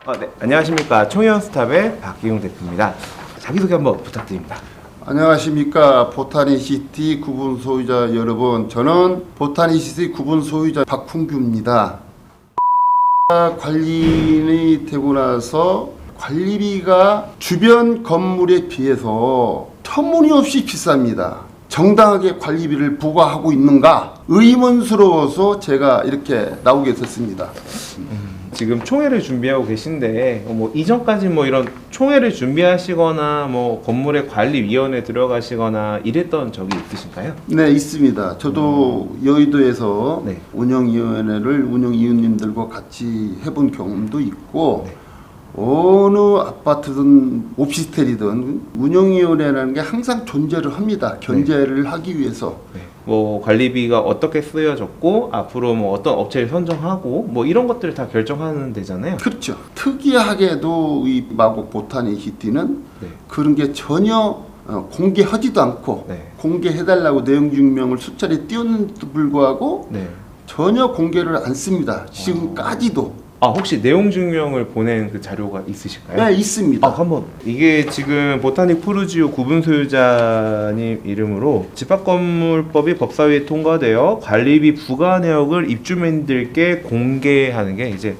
네. 안녕하십니까. 총회원스탑의 박기용 대표입니다. 자기소개 한번 부탁드립니다. 안녕하십니까. 보타니시티 구분 소유자 여러분, 저는 보타니시티 구분 소유자 박훈규입니다. 관리인이 되고 나서 관리비가 주변 건물에 비해서 터무니없이 비쌉니다. 정당하게 관리비를 부과하고 있는가 의문스러워서 제가 이렇게 나오게 됐습니다. 지금 총회를 준비하고 계신데 이전까지 이런 총회를 준비하시거나 건물의 관리위원회 들어가시거나 이랬던 적이 있으신가요? 네, 있습니다. 저도 여의도에서 네. 운영위원회를 운영위원님들과 같이 해본 경험도 있고 네. 어느 아파트든 오피스텔이든 운영위원회라는 게 항상 존재를 합니다. 견제를 하기 위해서. 네. 관리비가 어떻게 쓰여졌고 앞으로 어떤 업체를 선정하고 이런 것들을 다 결정하는 데잖아요. 그렇죠. 특이하게도 이 마곡 보타니시티는 네. 그런 게 전혀 공개하지도 않고 네. 공개해달라고 내용 증명을 수차례 띄웠는데도 불구하고 네. 전혀 공개를 안 씁니다. 지금까지도. 혹시 내용 증명을 보낸 그 자료가 있으실까요? 네, 있습니다. 한번 이게 지금 보타닉 푸르지오 구분 소유자님 이름으로 집합건물법이 법사위에 통과되어 관리비 부과 내역을 입주민들께 공개하는 게 이제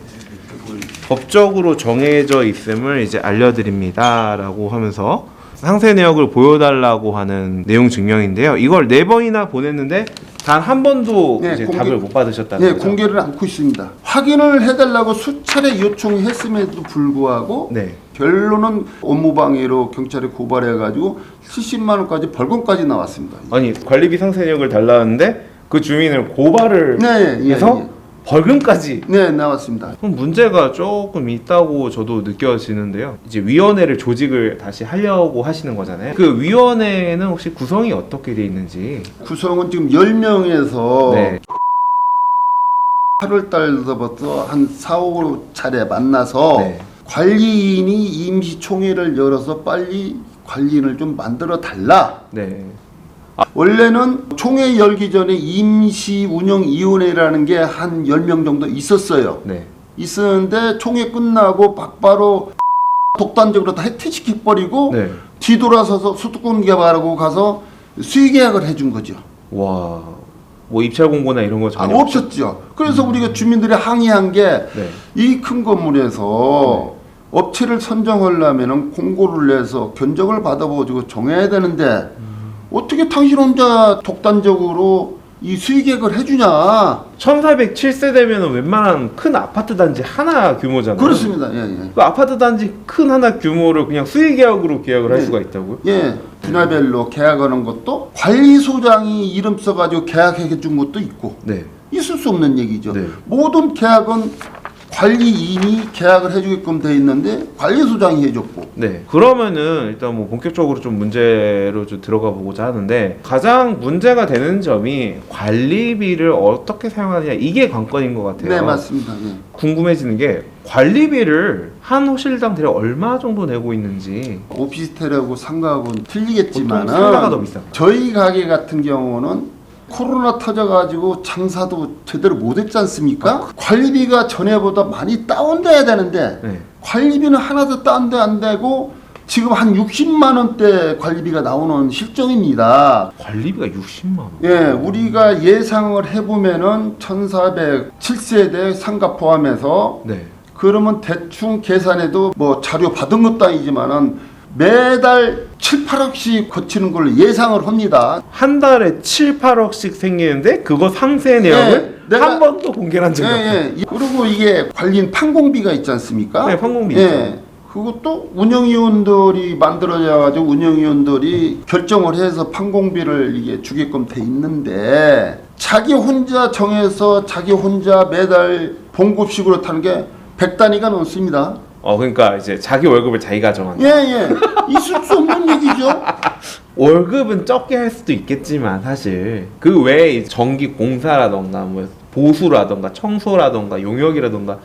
법적으로 정해져 있음을 이제 알려드립니다라고 하면서 상세 내역을 보여달라고 하는 내용 증명인데요. 이걸 4번이나 보냈는데 단 한 번도 네, 이제 답을 못 받으셨다는 네, 거죠? 공개를 않고 있습니다. 확인을 해달라고 수차례 요청했음에도 불구하고 네. 결론은 업무방해로 경찰에 고발해가지고 70만 원까지 벌금까지 나왔습니다. 아니 관리비 상세 내역을 달라는데 그 주민을 고발을 네, 해서 벌금까지. 네, 나왔습니다. 그럼 문제가 조금 있다고 저도 느껴지는데요. 이제 위원회를 조직을 다시 하려고 하시는 거잖아요. 그 위원회는 혹시 구성이 어떻게 돼 있는지. 구성은 지금 10명에서 네. 8월 달서부터 한 4, 5차례 만나서 네. 관리인이 임시총회를 열어서 빨리 관리인을 좀 만들어 달라. 네. 원래는 총회 열기 전에 임시운영위원회라는 게 한 10명 정도 있었어요. 네. 있었는데 총회 끝나고 바로 독단적으로 다 해체시켜버리고 네. 뒤돌아서서 수도권 개발하고 가서 수의계약을 해준 거죠. 와. 입찰 공고나 이런 거 전혀 없었죠. 그래서 우리가 주민들이 항의한 게 이 큰 건물에서 업체를 선정하려면 공고를 내서 견적을 받아보고 정해야 되는데 어떻게 당신 혼자 독단적으로 이 수의계획을 해주냐. 1407세대면 웬만한 큰 아파트 단지 하나 규모잖아요. 그렇습니다. 예, 예. 그 아파트 단지 큰 하나 규모를 그냥 수의계약으로 계약을 할 수가 있다고요? 예. 분야별로 계약하는 것도 관리소장이 이름 써가지고 계약해 준 것도 있고. 네. 있을 수 없는 얘기죠. 네. 모든 계약은 관리인이 계약을 해주게끔 돼 있는데 관리소장이 해줬고. 네. 그러면은 일단 본격적으로 좀 문제로 좀 들어가 보고자 하는데 가장 문제가 되는 점이 관리비를 어떻게 사용하느냐 이게 관건인 것 같아요. 네, 맞습니다. 예. 궁금해지는 게 관리비를 한 호실당 대략 얼마 정도 내고 있는지. 오피스텔하고 상가하고는 틀리겠지만 보통 상가가 더 비싸. 저희 가게 같은 경우는 코로나 터져가지고 장사도 제대로 못했지 않습니까? 관리비가 전에보다 많이 다운돼야 되는데 네. 관리비는 하나도 다운돼 안 되고 지금 한 60만 원대 관리비가 나오는 실정입니다. 관리비가 60만 원. 예, 우리가 예상을 해보면은 1407세대 상가 포함해서 네. 그러면 대충 계산해도 자료 받은 것도 아니지만은 매달 7, 8억씩 거치는 걸로 예상을 합니다. 한 달에 7, 8억씩 생기는데 그거 상세 내역을 한 번도 공개를 한 적이 없어요. 예. 그리고 이게 관리인 판공비가 있지 않습니까? 네, 판공비 예. 있죠. 그것도 운영위원들이 만들어져가지고 운영위원들이 결정을 해서 판공비를 이게 주게끔 돼 있는데 자기 혼자 정해서 자기 혼자 매달 봉급식으로 타는 게 100단위가 넘습니다. 그러니까 이제 자기 월급을 자기가 정한다. 예. 있을 수 없는 얘기죠. 월급은 적게 할 수도 있겠지만 사실 그 외에 전기 공사라던가 보수라던가 청소라던가 용역이라던가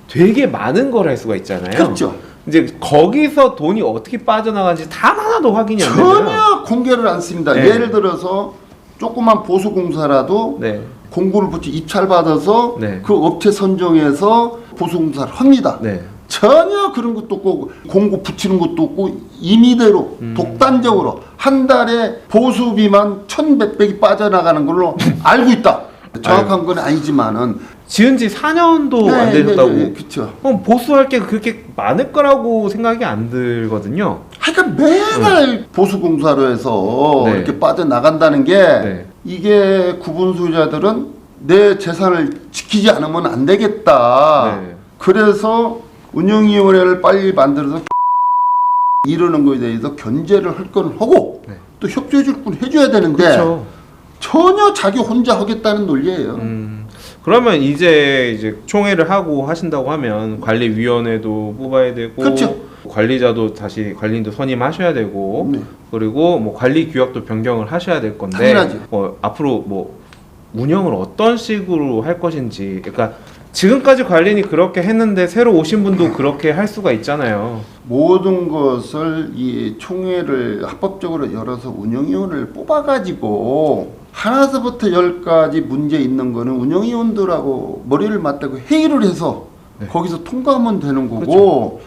되게 많은 걸 할 수가 있잖아요. 그렇죠. 이제 거기서 돈이 어떻게 빠져나가는지 단 하나도 확인이 안 되잖아요. 전혀 공개를 안 씁니다. 네. 예를 들어서 조그만 보수 공사라도 네. 공고를 붙여 입찰 받아서 네. 그 업체 선정해서 보수 공사를 합니다. 네. 전혀 그런 것도 없고 공고 붙이는 것도 없고 임의대로 독단적으로 한 달에 보수비만 1,100백이 빠져나가는 걸로 알고 있다. 정확한 건 아니지만은 지은 지 4년도 안 됐다고. 그렇죠. 그럼 보수할 게 그렇게 많을 거라고 생각이 안 들거든요. 그러니까 매달 보수공사로 해서 네. 이렇게 빠져나간다는 게 네. 이게 구분 소유자들은 내 재산을 지키지 않으면 안 되겠다. 네. 그래서 운영위원회를 빨리 만들어서 이러는 거에 대해서 견제를 할 건 하고 네. 또 협조해 줄 건 해줘야 되는데 그렇죠. 전혀 자기 혼자 하겠다는 논리예요. 그러면 이제 총회를 하고 하신다고 하면 관리위원회도 뽑아야 되고, 그렇죠. 관리자도 다시 관리인도 선임하셔야 되고, 네. 그리고 뭐 관리 규약도 변경을 하셔야 될 건데, 당연하죠. 앞으로 뭐 운영을 어떤 식으로 할 것인지, 그러니까 지금까지 관리인이 그렇게 했는데 새로 오신 분도 그렇게 할 수가 있잖아요. 모든 것을 이 총회를 합법적으로 열어서 운영위원회를 뽑아가지고 하나서부터 열까지 문제 있는 거는 운영위원들하고 머리를 맞대고 회의를 해서 네. 거기서 통과하면 되는 거고 그렇죠.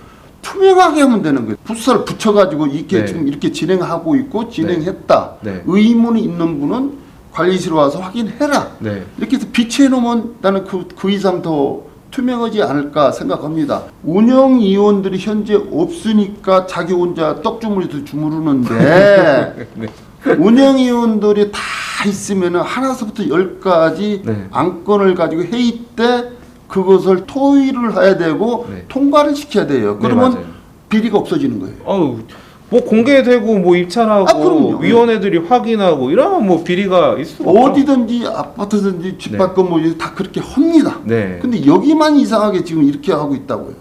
투명하게 하면 되는 거예요. 부서를 붙여가지고 이렇게 네. 지금 이렇게 진행하고 있고 진행했다. 네. 의문이 있는 분은 관리실로 와서 확인해라. 네. 이렇게 해서 비치해 놓으면 나는 그 이상 더 투명하지 않을까 생각합니다. 운영위원들이 현재 없으니까 자기 혼자 떡주머니에서 주무르는데 네. 운영위원들이 다 있으면 하나서부터 열까지 네. 안건을 가지고 회의 때 그것을 토의를 해야 되고 네. 통과를 시켜야 돼요. 네, 그러면 맞아요. 비리가 없어지는 거예요. 뭐 공개되고 뭐 입찰하고 그럼요. 위원회들이 확인하고 이러면 뭐 비리가 있을 수가 없죠. 어디든지 아파트든지 집밖건 뭐 다 그렇게 합니다. 네. 근데 여기만 이상하게 지금 이렇게 하고 있다고요.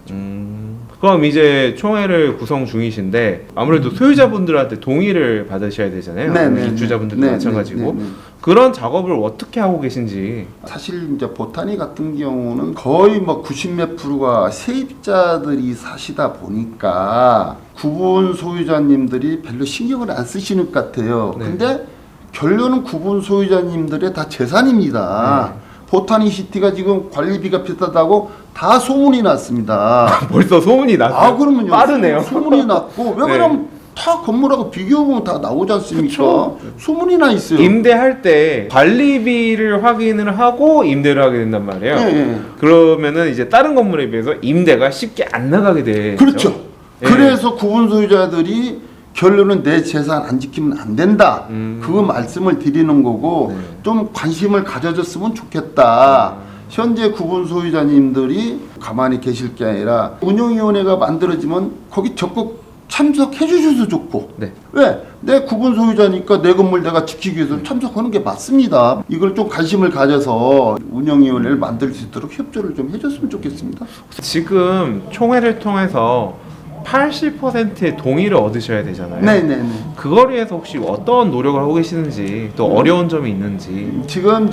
그럼 이제 총회를 구성 중이신데 아무래도 소유자분들한테 동의를 받으셔야 되잖아요. 네, 입주자분들도 네, 마찬가지고 네, 네, 네. 그런 작업을 어떻게 하고 계신지. 사실 이제 보타니 같은 경우는 거의 뭐 90몇 프로가 세입자들이 사시다 보니까 구분 소유자님들이 별로 신경을 안 쓰시는 것 같아요. 네. 근데 결론은 구분 소유자님들의 다 재산입니다. 네. 보타니 시티가 지금 관리비가 비싸다고 다 소문이 났습니다. 벌써 소문이 났어요. 그러면요. 빠르네요. 소문이 났고 왜 네. 그러면 다 건물하고 비교해보면 다 나오지 않습니까? 그쵸. 소문이 나 있어요. 임대할 때 관리비를 확인을 하고 임대를 하게 된단 말이에요. 예. 그러면은 이제 다른 건물에 비해서 임대가 쉽게 안 나가게 되죠. 그렇죠. 예. 그래서 구분 소유자들이 결론은 내 재산 안 지키면 안 된다. 그 말씀을 드리는 거고 네. 좀 관심을 가져줬으면 좋겠다. 현재 구분 소유자님들이 가만히 계실 게 아니라 운영위원회가 만들어지면 거기 적극 참석해 주셔도 좋고 네. 왜? 내 구분 소유자니까 내 건물 내가 지키기 위해서 참석하는 게 맞습니다. 이걸 좀 관심을 가져서 운영위원회를 만들 수 있도록 협조를 좀 해줬으면 좋겠습니다. 지금 총회를 통해서 80%의 동의를 얻으셔야 되잖아요. 네네네. 그걸 위해서 혹시 어떤 노력을 하고 계시는지 또 어려운 점이 있는지. 지금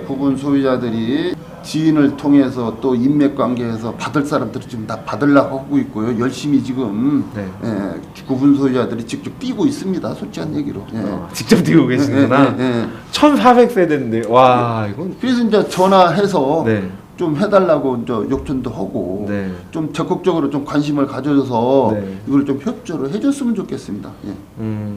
구분 소유자들이 지인을 통해서 또 인맥 관계에서 받을 사람들이 지금 다 받으려고 하고 있고요. 열심히 지금 네. 구분 소유자들이 직접 뛰고 있습니다. 솔직한 얘기로. 직접 뛰고 계시는구나. 1400세대인데 와 이건. 그래서 이제 전화해서 네. 좀 해달라고 이제 요청도 하고 네. 좀 적극적으로 좀 관심을 가져줘서 네. 이걸 좀 협조를 해줬으면 좋겠습니다.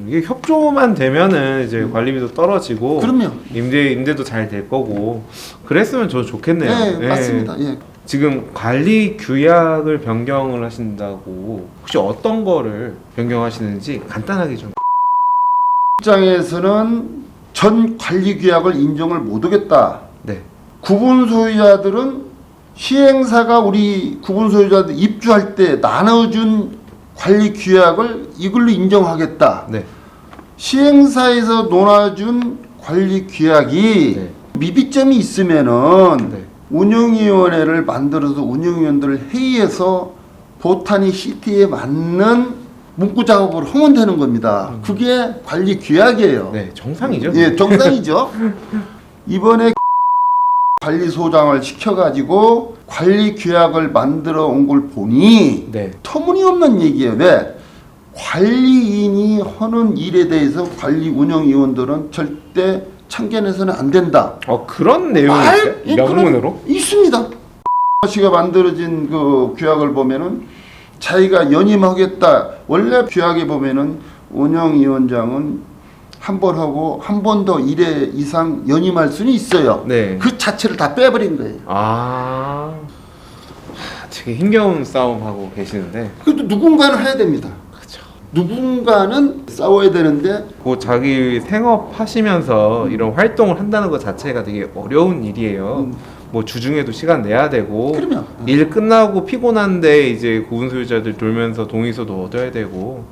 이게 협조만 되면은 이제 관리비도 떨어지고 그럼요. 임대도 잘 될 거고 그랬으면 저 좋겠네요. 네, 맞습니다. 예. 지금 관리 규약을 변경을 하신다고 혹시 어떤 거를 변경하시는지 간단하게 좀. 입장에서는 전 관리 규약을 인정을 못 하겠다. 네. 구분 소유자들은 시행사가 우리 구분 소유자들 입주할 때 나눠준 관리 규약을 이걸로 인정하겠다. 네. 시행사에서 논해준 관리 규약이 네. 미비점이 있으면은 네. 운영위원회를 만들어서 운영위원들을 회의해서 보타니 시티에 맞는 문구 작업을 하면 되는 겁니다. 그게 관리 규약이에요. 네, 정상이죠. 예, 정상이죠. 이번에 관리소장을 시켜가지고 관리 규약을 만들어 온 걸 보니 네. 터무니없는 얘기예요. 왜? 관리인이 하는 일에 대해서 관리 운영위원들은 절대 참견해서는 안 된다. 그런 내용이 있어요? 명문으로? 있습니다. 씨가 만들어진 그 규약을 보면은 자기가 연임하겠다. 원래 규약에 보면은 운영위원장은 한 번 하고 한 번 더 1회 이상 연임할 수는 있어요. 네. 그 자체를 다 빼버린 거예요. 아, 되게 힘겨운 싸움 하고 계시는데. 그래도 누군가는 해야 됩니다. 그렇죠. 누군가는 싸워야 되는데 그 자기 생업 하시면서 이런 활동을 한다는 것 자체가 되게 어려운 일이에요. 뭐 주중에도 시간 내야 되고 그러면 일 끝나고 피곤한데 이제 구분 소유자들 돌면서 동의서도 얻어야 되고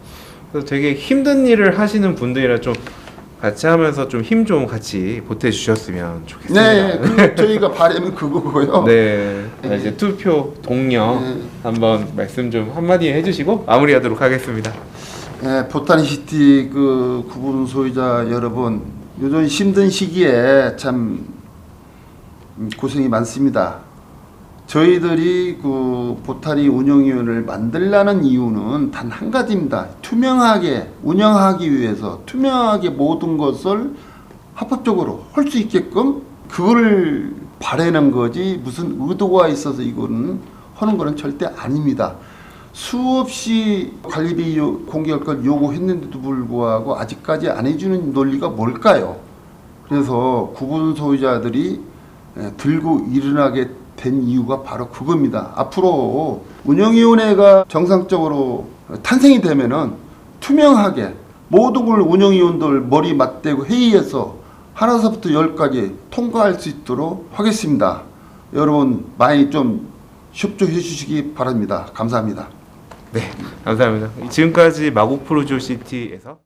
그래서 되게 힘든 일을 하시는 분들이랑 좀 같이 하면서 좀 힘 좀 같이 보태주셨으면 좋겠습니다. 네, 그 저희가 바람은 그거고요. 네. 자, 이제 투표 동료 네. 한번 말씀 좀 한마디 해주시고 마무리하도록 하겠습니다. 네, 보타니시티 그 구분 소유자 여러분, 요즘 힘든 시기에 참 고생이 많습니다. 저희들이 그 보타니 운영위원회를 만들라는 이유는 단 한 가지입니다. 투명하게 운영하기 위해서 투명하게 모든 것을 합법적으로 할 수 있게끔 그거를 바라는 거지 무슨 의도가 있어서 이거는 하는 거는 절대 아닙니다. 수없이 관리비 공개할 요구했는데도 불구하고 아직까지 안 해주는 논리가 뭘까요? 그래서 구분 소유자들이 들고 일어나게 된 이유가 바로 그겁니다. 앞으로 운영위원회가 정상적으로 탄생이 되면은 투명하게 모든 걸 운영위원들 머리 맞대고 회의해서 하나서부터 10까지 통과할 수 있도록 하겠습니다. 여러분 많이 좀 협조해 주시기 바랍니다. 감사합니다. 네, 감사합니다. 지금까지 마곡 프로듀시티에서